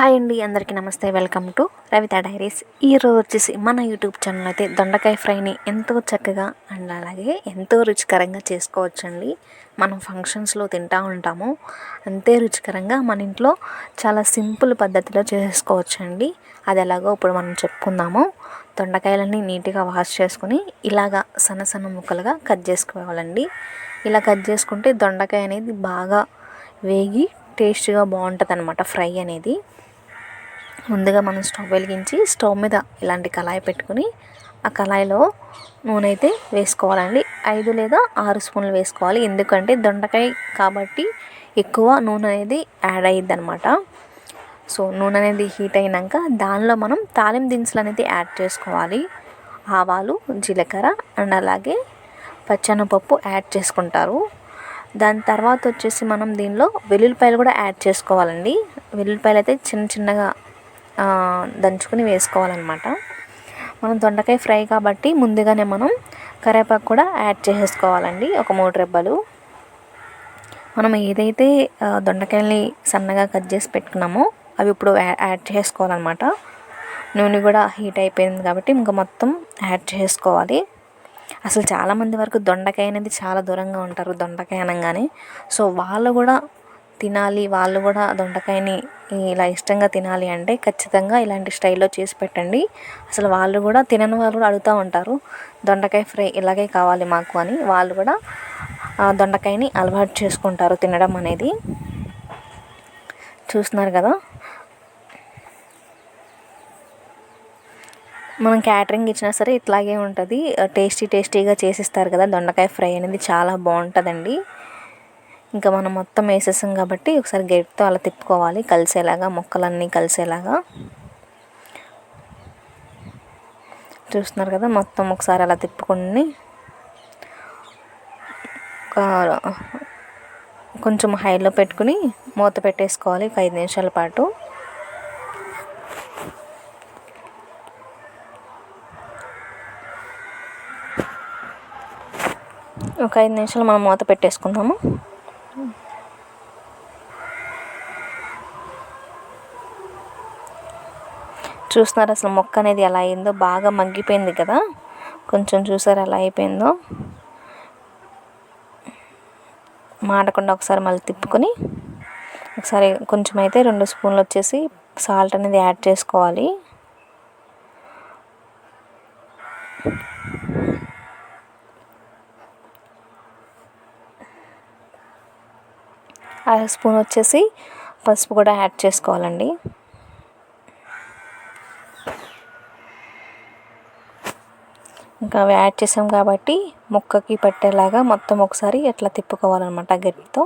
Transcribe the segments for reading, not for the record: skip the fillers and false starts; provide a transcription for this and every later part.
Hi అండి, అందరికీ నమస్తే. Welcome to Ravitha diaries. ఈరోజు వచ్చేసి మన యూట్యూబ్ ఛానల్ అయితే దొండకాయ ఫ్రైని ఎంతో చక్కగా అండ్ అలాగే ఎంతో రుచికరంగా చేసుకోవచ్చండి. మనం ఫంక్షన్స్లో తింటూ ఉంటాము. అంతే రుచికరంగా మన ఇంట్లో చాలా సింపుల్ పద్ధతిలో చేసుకోవచ్చండి. అది ఎలాగో ఇప్పుడు మనం చెప్పుకుందాము. దొండకాయలన్నీ నీట్గా వాష్ చేసుకుని ఇలాగా సన్న సన్న ముక్కలుగా కట్ చేసుకోవాలండి. ఇలా కట్ చేసుకుంటే దొండకాయ అనేది బాగా వేగి టేస్ట్గా బాగుంటుంది అన్నమాట ఫ్రై అనేది. ముందుగా మనం స్టవ్ వెలిగించి స్టవ్ మీద ఇలాంటి కళాయి పెట్టుకుని ఆ కళాయిలో నూనె అయితే వేసుకోవాలండి. 5 లేదా 6 స్పూన్లు వేసుకోవాలి. ఎందుకంటే దొండకాయ కాబట్టి ఎక్కువ నూనె అనేది యాడ్ అయ్యిద్ది అనమాట. సో నూనె అనేది హీట్ అయినాక దానిలో మనం తాలింపు దినుసులు అనేది యాడ్ చేసుకోవాలి. ఆవాలు, జీలకర్ర అండ్ అలాగే పచ్చెనపప్పు యాడ్ చేసుకుంటారు. దాని తర్వాత వచ్చేసి మనం దీనిలో వెల్లుల్లిపాయలు కూడా యాడ్ చేసుకోవాలండి. వెల్లుల్లిపాయలు అయితే చిన్న చిన్నగా దంచుకుని వేసుకోవాలన్నమాట. మనం దొండకాయ ఫ్రై కాబట్టి ముందుగానే మనం కరివేపాకు కూడా యాడ్ చేసేసుకోవాలండి. ఒక 3 రెబ్బలు. మనం ఏదైతే దొండకాయల్ని సన్నగా కట్ చేసి పెట్టుకున్నామో అవి ఇప్పుడు యాడ్ చేసుకోవాలన్నమాట. నూనె కూడా హీట్ అయిపోయింది కాబట్టి ఇంకా మొత్తం యాడ్ చేసుకోవాలి. అసలు చాలామంది వరకు దొండకాయ అనేది చాలా దూరంగా ఉంటారు దొండకాయ అనగానే. సో వాళ్ళు కూడా తినాలి, వాళ్ళు కూడా దొండకాయని ఇలా ఇష్టంగా తినాలి అంటే ఖచ్చితంగా ఇలాంటి స్టైల్లో చేసి పెట్టండి. అసలు వాళ్ళు కూడా తినని వాళ్ళు కూడా అడుగుతూ ఉంటారు, దొండకాయ ఫ్రై ఇలాగే కావాలి మాకు అని. వాళ్ళు కూడా దొండకాయని అలవాటు చేసుకుంటారు తినడం అనేది. చూస్తున్నారు కదా, మనం క్యాటరింగ్ ఇచ్చినా సరే ఇట్లాగే ఉంటుంది. టేస్టీగా చేసిస్తారు కదా. దొండకాయ ఫ్రై అనేది చాలా బాగుంటుందండి. ఇంకా మనం మొత్తం వేసేసాం కాబట్టి ఒకసారి గరిటెతో అలా తిప్పుకోవాలి, కలిసేలాగా, ముక్కలన్నీ కలిసేలాగా. చూస్తున్నారు కదా, మొత్తం ఒకసారి అలా తిప్పుకొని కొంచెం హైలో పెట్టుకుని మూత పెట్టేసుకోవాలి ఒక 5 నిమిషాల పాటు. ఒక 5 నిమిషాలు మనం మూత పెట్టేసుకుందాము. చూస్తున్నారు అసలు మొక్క అనేది ఎలా అయిందో, బాగా మగ్గిపోయింది కదా. కొంచెం చూసారు ఎలా అయిపోయిందో. మాడకుండా ఒకసారి మళ్ళీ తిప్పుకొని ఒకసారి కొంచెం అయితే 2 స్పూన్లు వచ్చేసి సాల్ట్ అనేది యాడ్ చేసుకోవాలి. అర స్పూన్ వచ్చేసి పసుపు కూడా యాడ్ చేసుకోవాలండి. ఇంకా అవి యాడ్ చేసాం కాబట్టి ముక్కకి పట్టేలాగా మొత్తం ఒకసారి అట్లా తిప్పుకోవాలన్నమాట గరిటెతో.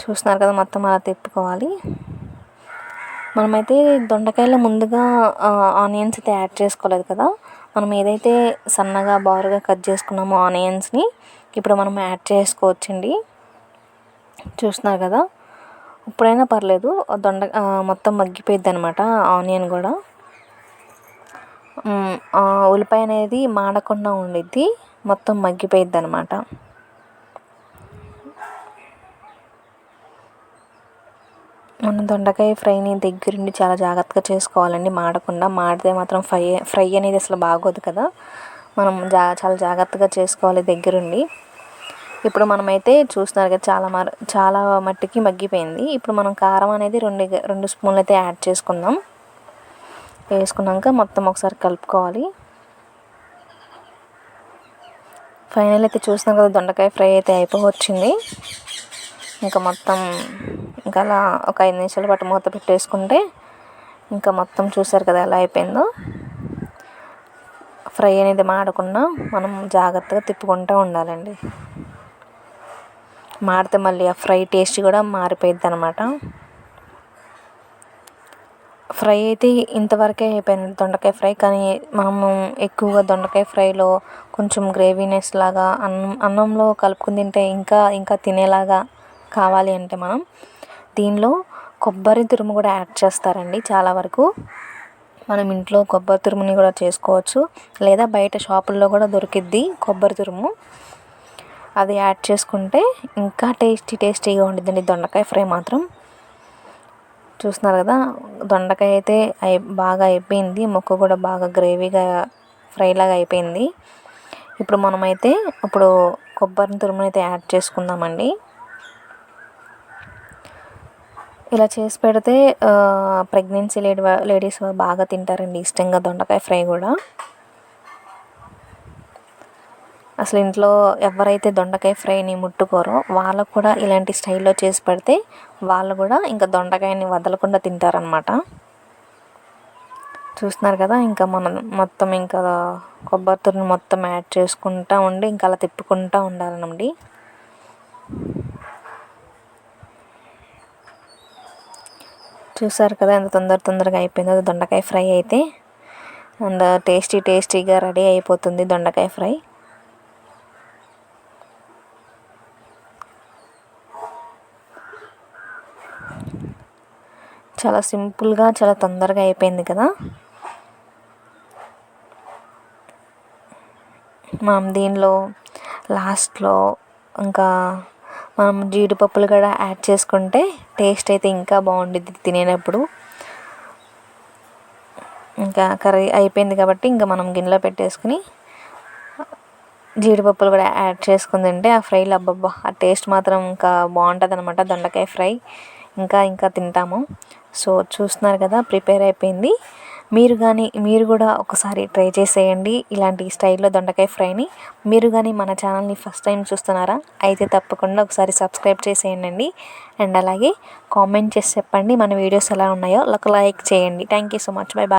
చూస్తున్నారు కదా, మొత్తం అలా తిప్పుకోవాలి. మనమైతే దొండకాయలో ముందుగా ఆనియన్స్ అయితే యాడ్ చేసుకోలేదు కదా. మనం ఏదైతే సన్నగా బారుగా కట్ చేసుకున్నామో ఆనియన్స్ని ఇప్పుడు మనం యాడ్ చేసుకోవచ్చండి. చూస్తున్నారు కదా, ఇప్పుడైనా పర్లేదు, మొత్తం మగ్గిపోయిద్ది అనమాట ఆనియన్ కూడా. ఉల్లిపాయ అనేది మాడకుండా ఉండిద్ది, మొత్తం మగ్గిపోయిద్ది అనమాట. మనం దొండకాయ ఫ్రైని దగ్గరుండి చాలా జాగ్రత్తగా చేసుకోవాలండి, మాడకుండా. మాడితే మాత్రం ఫ్రై అనేది అసలు బాగోదు కదా. మనం చాలా జాగ్రత్తగా చేసుకోవాలి దగ్గరుండి. ఇప్పుడు మనమైతే చూస్తున్నారు కదా, చాలా మట్టికి మగ్గిపోయింది. ఇప్పుడు మనం కారం అనేది 2 స్పూన్లు అయితే యాడ్ చేసుకుందాం. వేసుకున్నాక మొత్తం ఒకసారి కలుపుకోవాలి. ఫైనల్ అయితే చూస్తున్నాం కదా, దొండకాయ ఫ్రై అయితే అయిపోవచ్చింది. ఇంకా మొత్తం ఇంకా అలా ఒక 5 నిమిషాల పాటు మూత పెట్టేసుకుంటే ఇంకా మొత్తం చూసారు కదా ఎలా అయిపోయిందో. ఫ్రై అనేది మాడకుండా మనం జాగ్రత్తగా తిప్పుకుంటూ ఉండాలండి. మాడితే మళ్ళీ ఆ ఫ్రై టేస్ట్ కూడా మారిపోయిద్ది అనమాట. ఫ్రై అయితే ఇంతవరకే అయిపోయింది దొండకాయ ఫ్రై. కానీ మనము ఎక్కువగా దొండకాయ ఫ్రైలో కొంచెం గ్రేవీనెస్ లాగా అన్నంలో కలుపుకుని తింటే ఇంకా తినేలాగా కావాలి అంటే మనం దీనిలో కొబ్బరి తురుము కూడా యాడ్ చేస్తారండి. చాలా వరకు మనం ఇంట్లో కొబ్బరి తురుముని కూడా చేసుకోవచ్చు, లేదా బయట షాపుల్లో కూడా దొరికిద్ది కొబ్బరి తురుము. అది యాడ్ చేసుకుంటే ఇంకా టేస్టీగా ఉండిద్దండి దొండకాయ ఫ్రై మాత్రం. చూస్తున్నారు కదా, దొండకాయ అయితే బాగా అయిపోయింది, ముక్క కూడా బాగా గ్రేవీగా ఫ్రై లాగా అయిపోయింది. ఇప్పుడు కొబ్బరి తురుమును అయితే యాడ్ చేసుకుందామండి. ఇలా చేసి పెడితే ప్రెగ్నెన్సీ లేడీస్ బాగా తింటారండి ఇష్టంగా దొండకాయ ఫ్రై కూడా. అసలు ఇంట్లో ఎవరైతే దొండకాయ ఫ్రైని ముట్టుకోరో వాళ్ళకు కూడా ఇలాంటి స్టైల్లో చేసి పెడితే వాళ్ళు కూడా ఇంకా దొండకాయని వదలకుండా తింటారనమాట. చూస్తున్నారు కదా, ఇంకా మనం మొత్తం ఇంకా కొబ్బరి తురుము మొత్తం యాడ్ చేసుకుంటూ ఉండి ఇంకా అలా తిప్పుకుంటూ ఉండాలండి. చూసారు కదా ఎంత తొందరగా అయిపోయిందో దొండకాయ ఫ్రై అయితే. అండ్ టేస్టీగా రెడీ అయిపోతుంది దొండకాయ ఫ్రై. చాలా సింపుల్గా చాలా తొందరగా అయిపోయింది కదా. మనం దీనిలో లాస్ట్లో ఇంకా మనం జీడిపప్పులు కూడా యాడ్ చేసుకుంటే టేస్ట్ అయితే ఇంకా బాగుండిద్ది తినేటప్పుడు. ఇంకా కర్రీ అయిపోయింది కాబట్టి ఇంకా మనం గిన్నెలో పెట్టేసుకుని జీడిపప్పులు కూడా యాడ్ చేసుకుని తింటే ఆ ఫ్రైలో అబ్బబ్బా ఆ టేస్ట్ మాత్రం ఇంకా బాగుంటుంది అనమాట. దొండకాయ ఫ్రై ఇంకా తింటాము. సో చూస్తున్నారు కదా, ప్రిపేర్ అయిపోయింది. మీరు కూడా ఒకసారి ట్రై చేసేయండి ఇలాంటి స్టైల్లో దొండకాయ ఫ్రైని. మీరు కానీ మన ఛానల్ని ఫస్ట్ టైం చూస్తున్నారా అయితే తప్పకుండా ఒకసారి సబ్స్క్రైబ్ చేసేయండి. అండ్ అలాగే కామెంట్ చేసి చెప్పండి మన వీడియోస్ ఎలా ఉన్నాయో. ఒక లైక్ చేయండి. Thank you so much. Bye bye.